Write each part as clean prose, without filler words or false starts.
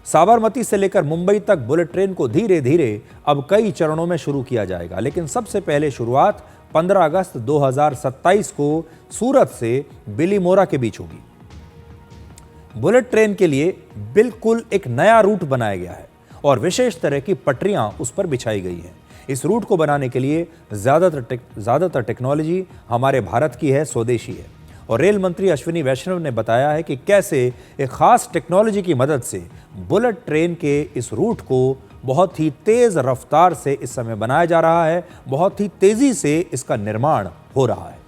साबरमती से लेकर मुंबई तक बुलेट ट्रेन को धीरे धीरे अब कई चरणों में शुरू किया जाएगा, लेकिन सबसे पहले शुरुआत 15 अगस्त 2027 को सूरत से बिलीमोरा के बीच होगी। बुलेट ट्रेन के लिए बिल्कुल एक नया रूट बनाया गया है और विशेष तरह की पटरियां उस पर बिछाई गई हैं। इस रूट को बनाने के लिए ज्यादातर टेक्नोलॉजी हमारे भारत की है, स्वदेशी है। और रेल मंत्री अश्विनी वैष्णव ने बताया है कि कैसे एक खास टेक्नोलॉजी की मदद से बुलेट ट्रेन के इस रूट को बहुत ही तेज रफ्तार से इस समय बनाया जा रहा है, बहुत ही तेजी से इसका निर्माण हो रहा है।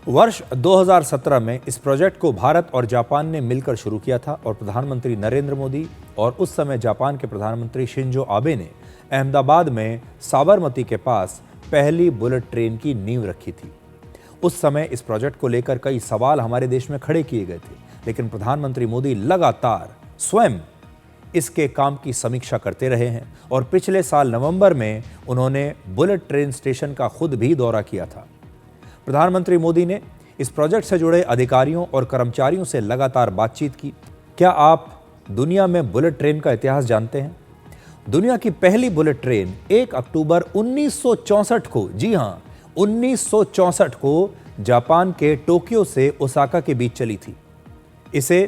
वर्ष 2017 में इस प्रोजेक्ट को भारत और जापान ने मिलकर शुरू किया था और प्रधानमंत्री नरेंद्र मोदी और उस समय जापान के प्रधानमंत्री शिंजो आबे ने अहमदाबाद में साबरमती के पास पहली बुलेट ट्रेन की नींव रखी थी। उस समय इस प्रोजेक्ट को लेकर कई सवाल हमारे देश में खड़े किए गए थे, लेकिन प्रधानमंत्री मोदी लगातार स्वयं इसके काम की समीक्षा करते रहे हैं और पिछले साल नवंबर में उन्होंने बुलेट ट्रेन स्टेशन का खुद भी दौरा किया था। प्रधानमंत्री मोदी ने इस प्रोजेक्ट से जुड़े अधिकारियों और कर्मचारियों से लगातार बातचीत की। क्या आप दुनिया में बुलेट ट्रेन का इतिहास जानते हैं? दुनिया की पहली बुलेट ट्रेन 1 अक्टूबर 1964 को, जी हां, 1964 को जापान के टोक्यो से ओसाका के बीच चली थी। इसे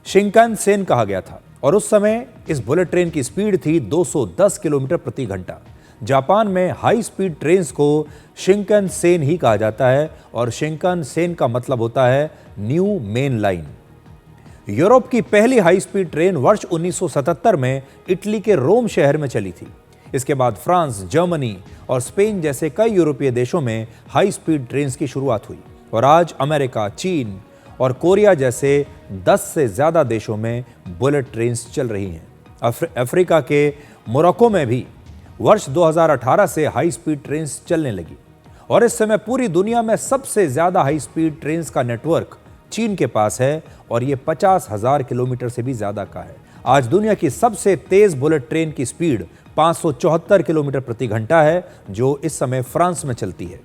शिंकानसेन कहा गया था और उस समय इस बुलेट ट्रेन की स्पीड थी 210 किलोमीटर प्रति घंटा। जापान में हाई स्पीड ट्रेन्स को शिंकानसेन ही कहा जाता है और शिंकानसेन का मतलब होता है न्यू मेन लाइन। यूरोप की पहली हाई स्पीड ट्रेन वर्ष 1977 में इटली के रोम शहर में चली थी। इसके बाद फ्रांस, जर्मनी और स्पेन जैसे कई यूरोपीय देशों में हाई स्पीड ट्रेन्स की शुरुआत हुई और आज अमेरिका, चीन और कोरिया जैसे 10 से ज्यादा देशों में बुलेट ट्रेन्स चल रही हैं। अफ्रीका के मोरक्को में भी वर्ष 2018 से हाई स्पीड ट्रेन्स चलने लगी और इस समय पूरी दुनिया में सबसे ज्यादा हाई स्पीड ट्रेन्स का नेटवर्क चीन के पास है और ये 50,000 किलोमीटर से भी ज्यादा का है। आज दुनिया की सबसे तेज बुलेट ट्रेन की स्पीड 574 किलोमीटर प्रति घंटा है, जो इस समय फ्रांस में चलती है।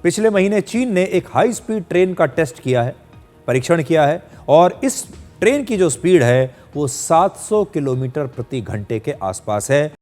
पिछले महीने चीन ने एक हाई स्पीड ट्रेन का टेस्ट किया है, परीक्षण किया है और इस ट्रेन की जो स्पीड है वो 700 किलोमीटर प्रति घंटे के आसपास है